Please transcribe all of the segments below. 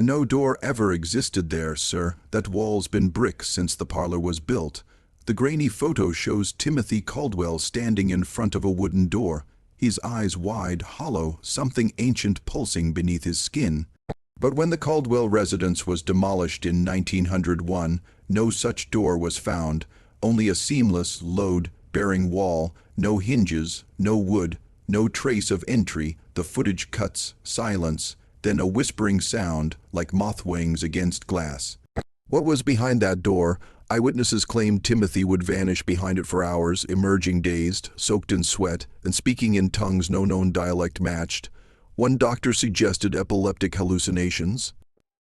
No door ever existed there, sir. That wall's been brick since the parlor was built. The grainy photo shows Timothy Caldwell standing in front of a wooden door, his eyes wide, hollow, something ancient pulsing beneath his skin. But when the Caldwell residence was demolished in 1901, no such door was found, only a seamless, load-bearing wall, no hinges, no wood, no trace of entry. The footage cuts, silence, then a whispering sound, like moth wings against glass. What was behind that door? Eyewitnesses claimed Timothy would vanish behind it for hours, emerging dazed, soaked in sweat, and speaking in tongues no known dialect matched. One doctor suggested epileptic hallucinations.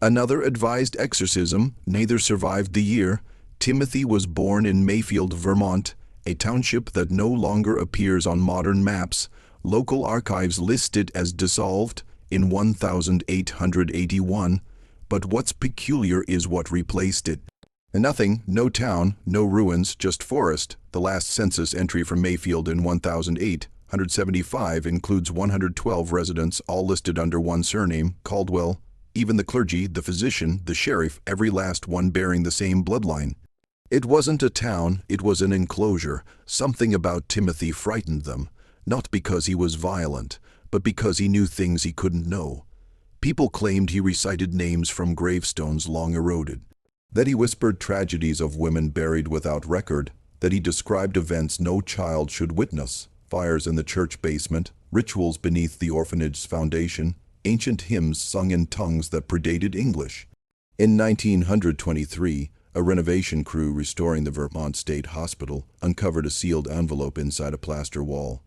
Another advised exorcism. Neither survived the year. Timothy was born in Mayfield, Vermont, a township that no longer appears on modern maps. Local archives list it as dissolved in 1881, but what's peculiar is what replaced it. Nothing, no town, no ruins, just forest. The last census entry from Mayfield in 1875 includes 112 residents, all listed under one surname, Caldwell. Even the clergy, the physician, the sheriff, every last one bearing the same bloodline. It wasn't a town, it was an enclosure. Something about Timothy frightened them, not because he was violent, but because he knew things he couldn't know. People claimed he recited names from gravestones long eroded, that he whispered tragedies of women buried without record, that he described events no child should witness, fires in the church basement, rituals beneath the orphanage's foundation, ancient hymns sung in tongues that predated English. In 1923, a renovation crew restoring the Vermont State Hospital uncovered a sealed envelope inside a plaster wall.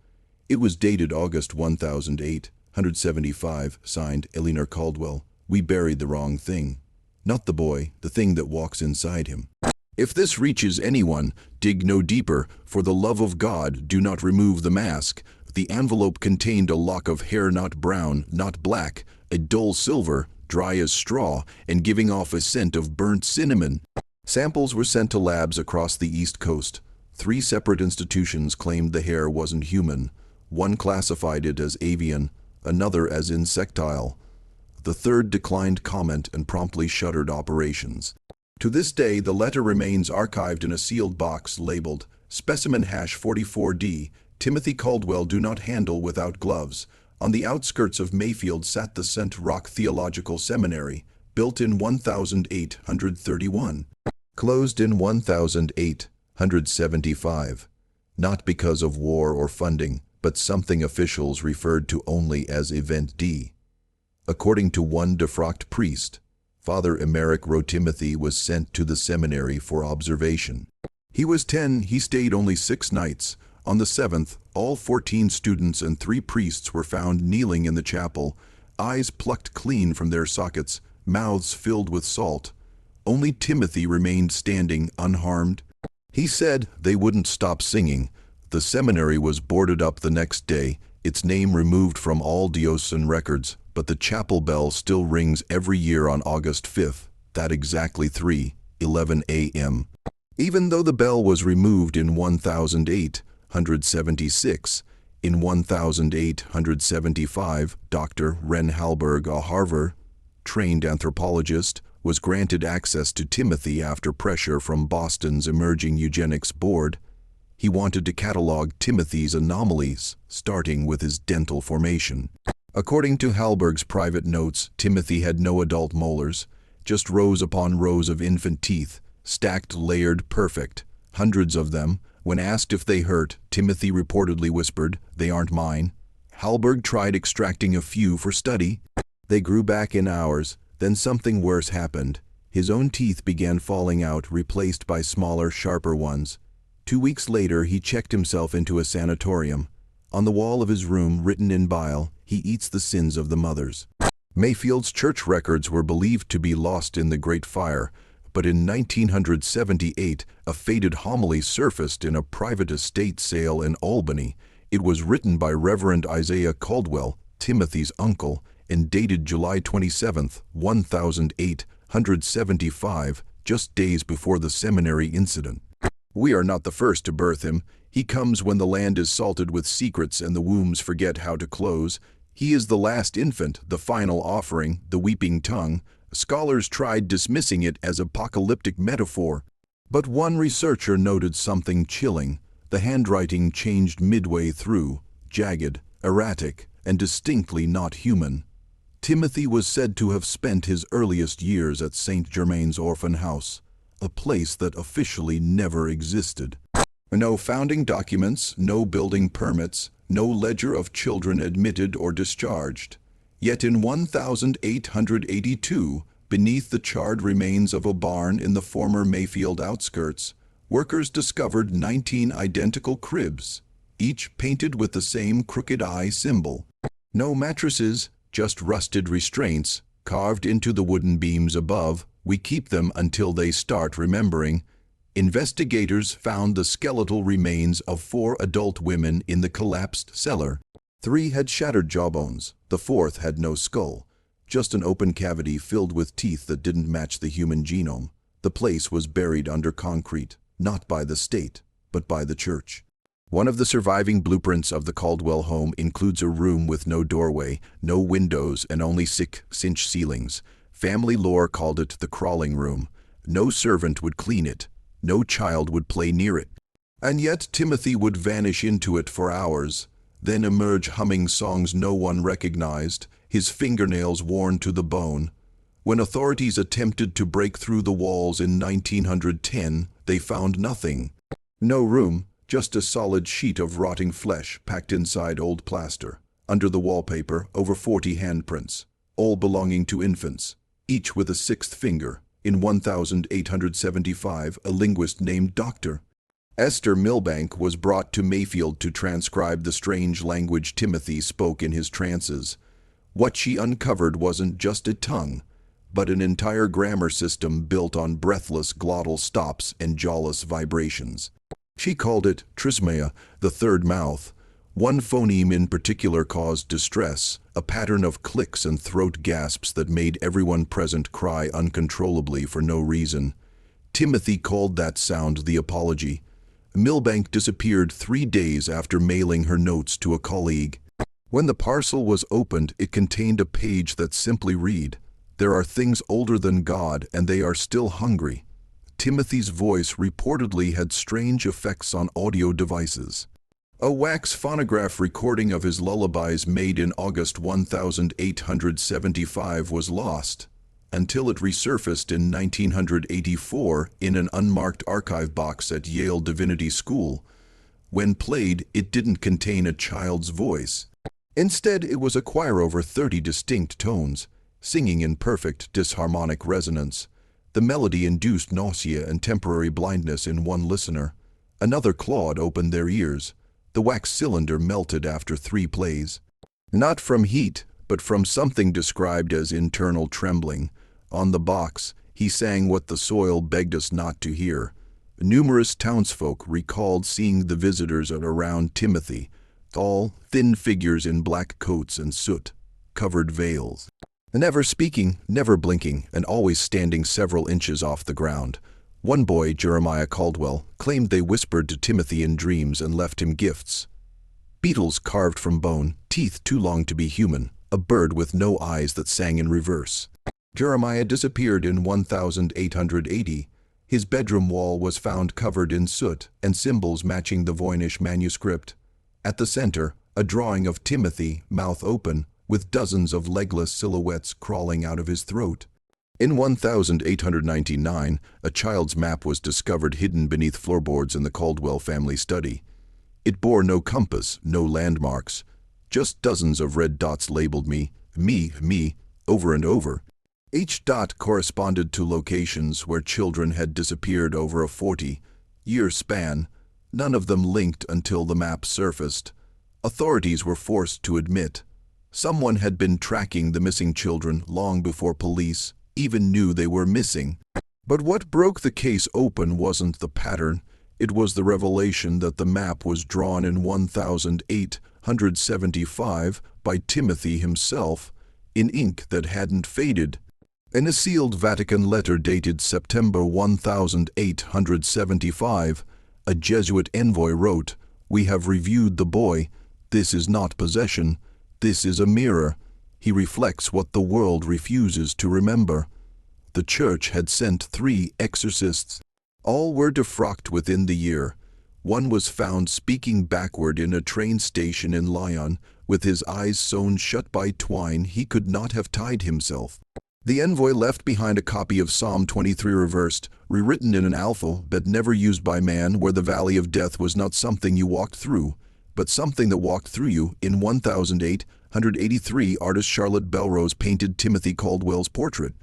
It was dated August 1875, signed Eleanor Caldwell. "We buried the wrong thing. Not the boy, the thing that walks inside him. If this reaches anyone, dig no deeper. For the love of God, do not remove the mask." The envelope contained a lock of hair, not brown, not black, a dull silver, dry as straw, and giving off a scent of burnt cinnamon. Samples were sent to labs across the East Coast. 3 separate institutions claimed the hair wasn't human. One classified it as avian, another as insectile. The third declined comment and promptly shuttered operations. To this day, the letter remains archived in a sealed box labeled Specimen Hash 44D, Timothy Caldwell, do not handle without gloves. On the outskirts of Mayfield sat the St. Roch Theological Seminary, built in 1831. Closed in 1875. Not because of war or funding, but something officials referred to only as Event D. According to one defrocked priest, Father Emerick wrote Timothy was sent to the seminary for observation. He was 10, he stayed only 6 nights. On the 7th, all 14 students and 3 priests were found kneeling in the chapel, eyes plucked clean from their sockets, mouths filled with salt. Only Timothy remained standing, unharmed. He said they wouldn't stop singing. The seminary was boarded up the next day, its name removed from all diocesan records, but the chapel bell still rings every year on August 5th, that exactly 3:11 a.m. Even though the bell was removed in 1876, in 1875, Dr. Ren Halberg, a Harvard-trained anthropologist, was granted access to Timothy after pressure from Boston's emerging eugenics board. He wanted to catalog Timothy's anomalies, starting with his dental formation. According to Halberg's private notes, Timothy had no adult molars, just rows upon rows of infant teeth, stacked, layered, perfect, hundreds of them. When asked if they hurt, Timothy reportedly whispered, "They aren't mine." Halberg tried extracting a few for study. They grew back in hours. Then something worse happened. His own teeth began falling out, replaced by smaller, sharper ones. 2 weeks later, he checked himself into a sanatorium. On the wall of his room, written in bile, "He eats the sins of the mothers." Mayfield's church records were believed to be lost in the Great Fire, but in 1978, a faded homily surfaced in a private estate sale in Albany. It was written by Reverend Isaiah Caldwell, Timothy's uncle, and dated July 27, 1875, just days before the seminary incident. "We are not the first to birth him. He comes when the land is salted with secrets and the wombs forget how to close. He is the last infant, the final offering, the weeping tongue. Scholars tried dismissing it as apocalyptic metaphor, but one researcher noted something chilling. The handwriting changed midway through, jagged, erratic, and distinctly not human. Timothy was said to have spent his earliest years at St. Germain's orphan house, a place that officially never existed. No founding documents, no building permits, no ledger of children admitted or discharged. Yet in 1882, beneath the charred remains of a barn in the former Mayfield outskirts, workers discovered 19 identical cribs, each painted with the same crooked eye symbol. No mattresses, just rusted restraints, carved into the wooden beams above. We keep them until they start remembering. Investigators found the skeletal remains of 4 adult women in the collapsed cellar. 3 had shattered jawbones. The 4th had no skull, just an open cavity filled with teeth that didn't match the human genome. The place was buried under concrete, not by the state, but by the church. One of the surviving blueprints of the Caldwell home includes a room with no doorway, no windows, and only 6-inch ceilings. Family lore called it the crawling room. No servant would clean it. No child would play near it. And yet Timothy would vanish into it for hours, then emerge humming songs no one recognized, his fingernails worn to the bone. When authorities attempted to break through the walls in 1910, they found nothing. No room. Just a solid sheet of rotting flesh packed inside old plaster. Under the wallpaper, over 40 handprints, all belonging to infants, each with a 6th finger. In 1875, a linguist named Dr. Esther Milbank was brought to Mayfield to transcribe the strange language Timothy spoke in his trances. What she uncovered wasn't just a tongue, but an entire grammar system built on breathless glottal stops and jawless vibrations. She called it trismia, the third mouth. One phoneme in particular caused distress, a pattern of clicks and throat gasps that made everyone present cry uncontrollably for no reason. Timothy called that sound the apology. Milbank disappeared 3 days after mailing her notes to a colleague. When the parcel was opened, it contained a page that simply read, "There are things older than God, and they are still hungry." Timothy's voice reportedly had strange effects on audio devices. A wax phonograph recording of his lullabies made in August 1875 was lost, until it resurfaced in 1984 in an unmarked archive box at Yale Divinity School. When played, it didn't contain a child's voice. Instead, it was a choir over 30 distinct tones, singing in perfect disharmonic resonance. The melody induced nausea and temporary blindness in one listener. Another clawed open their ears. The wax cylinder melted after 3 plays. Not from heat, but from something described as internal trembling. On the box, he sang what the soil begged us not to hear. Numerous townsfolk recalled seeing the visitors around Timothy, tall, thin figures in black coats and soot-covered veils. Never speaking, never blinking, and always standing several inches off the ground. One boy, Jeremiah Caldwell, claimed they whispered to Timothy in dreams and left him gifts. Beetles carved from bone, teeth too long to be human, a bird with no eyes that sang in reverse. Jeremiah disappeared in 1880. His bedroom wall was found covered in soot and symbols matching the Voynich manuscript. At the center, a drawing of Timothy, mouth open, with dozens of legless silhouettes crawling out of his throat. In 1899, a child's map was discovered hidden beneath floorboards in the Caldwell family study. It bore no compass, no landmarks, just dozens of red dots labeled me, over and over. Each dot corresponded to locations where children had disappeared over a 40-year span, none of them linked until the map surfaced. Authorities were forced to admit someone had been tracking the missing children long before police even knew they were missing. But what broke the case open wasn't the pattern, it was the revelation that the map was drawn in 1875 by Timothy himself, in ink that hadn't faded. In a sealed Vatican letter dated September 1875, a Jesuit envoy wrote, "We have reviewed the boy. This is not possession. This is a mirror. He reflects what the world refuses to remember." The church had sent 3 exorcists. All were defrocked within the year. One was found speaking backward in a train station in Lyon, with his eyes sewn shut by twine he could not have tied himself. The envoy left behind a copy of Psalm 23 reversed, rewritten in an alphabet never used by man, where the valley of death was not something you walked through, but something that walked through you. In 1883, artist Charlotte Belrose painted Timothy Caldwell's portrait.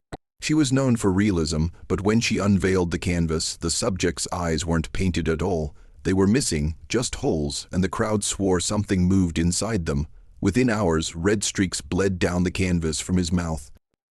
She was known for realism, but when she unveiled the canvas, the subject's eyes weren't painted at all. They were missing, just holes, and the crowd swore something moved inside them. Within hours, red streaks bled down the canvas from his mouth.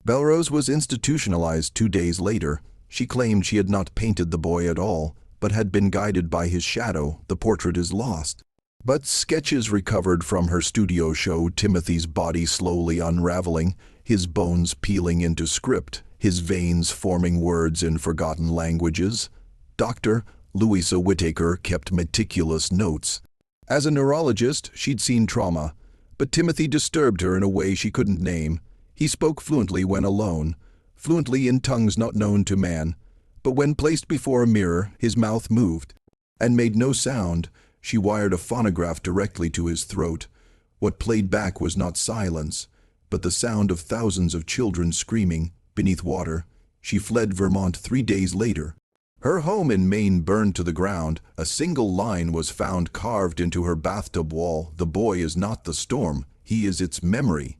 Belrose was institutionalized 2 days later. She claimed she had not painted the boy at all, but had been guided by his shadow. The portrait is lost. But sketches recovered from her studio show Timothy's body slowly unraveling, his bones peeling into script, his veins forming words in forgotten languages. Dr. Louisa Whittaker kept meticulous notes. As a neurologist, she'd seen trauma, but Timothy disturbed her in a way she couldn't name. He spoke fluently when alone, fluently in tongues not known to man, but when placed before a mirror, his mouth moved and made no sound. She wired a phonograph directly to his throat. What played back was not silence, but the sound of thousands of children screaming beneath water. She fled Vermont 3 days later. Her home in Maine burned to the ground. A single line was found carved into her bathtub wall. The boy is not the storm, he is its memory.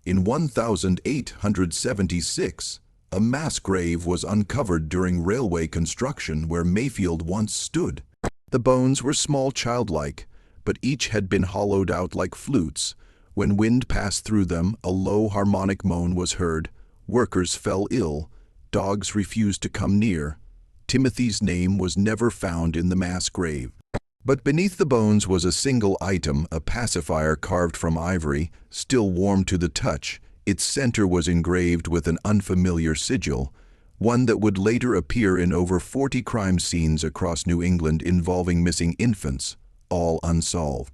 In 1876, a mass grave was uncovered during railway construction where Mayfield once stood. The bones were small, childlike, but each had been hollowed out like flutes. When wind passed through them, a low harmonic moan was heard. Workers fell ill. Dogs refused to come near. Timothy's name was never found in the mass grave. But beneath the bones was a single item, a pacifier carved from ivory, still warm to the touch. Its center was engraved with an unfamiliar sigil, one that would later appear in over 40 crime scenes across New England involving missing infants, all unsolved.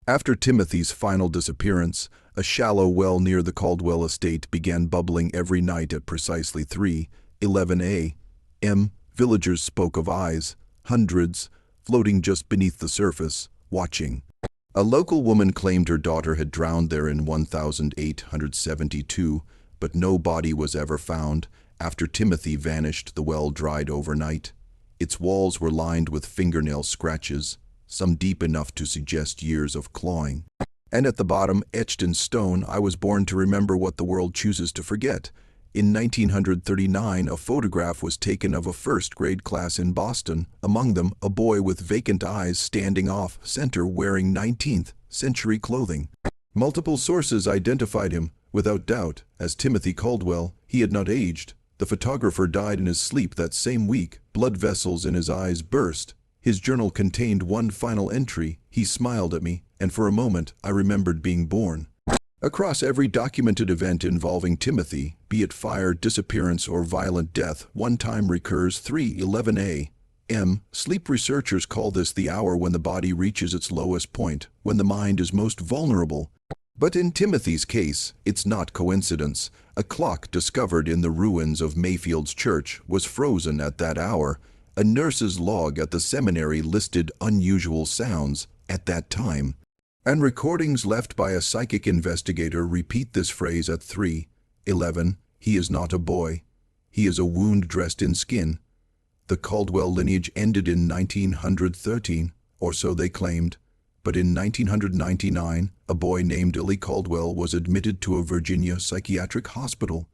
After Timothy's final disappearance, a shallow well near the Caldwell estate began bubbling every night at precisely 3:11 a.m. Villagers spoke of eyes, hundreds, floating just beneath the surface, watching. A local woman claimed her daughter had drowned there in 1872, but no body was ever found. After Timothy vanished, the well dried overnight. Its walls were lined with fingernail scratches, some deep enough to suggest years of clawing. And at the bottom, etched in stone, "I was born to remember what the world chooses to forget." In 1939, a photograph was taken of a first-grade class in Boston, among them a boy with vacant eyes standing off center wearing 19th century clothing. Multiple sources identified him, without doubt, as Timothy Caldwell. He had not aged. The photographer died in his sleep that same week. Blood vessels in his eyes burst. His journal contained one final entry. "He smiled at me, and for a moment I remembered being born." Across every documented event involving Timothy, be it fire, disappearance, or violent death, one time recurs: 3:11 a.m. Sleep researchers call this the hour when the body reaches its lowest point, when the mind is most vulnerable. But in Timothy's case, it's not coincidence. A clock discovered in the ruins of Mayfield's church was frozen at that hour. A nurse's log at the seminary listed unusual sounds at that time. And recordings left by a psychic investigator repeat this phrase at 3:11. He is not a boy. He is a wound dressed in skin. The Caldwell lineage ended in 1913, or so they claimed. But in 1999, a boy named Illy Caldwell was admitted to a Virginia psychiatric hospital.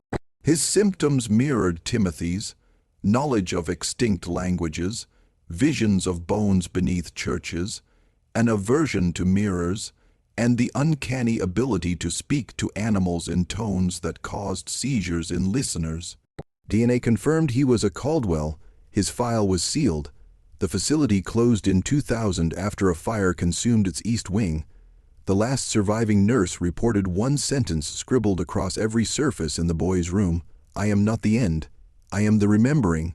His symptoms mirrored Timothy's: knowledge of extinct languages, visions of bones beneath churches, an aversion to mirrors, and the uncanny ability to speak to animals in tones that caused seizures in listeners. DNA confirmed he was a Caldwell. His file was sealed. The facility closed in 2000 after a fire consumed its east wing. The last surviving nurse reported one sentence scribbled across every surface in the boy's room: "I am not the end. I am the remembering."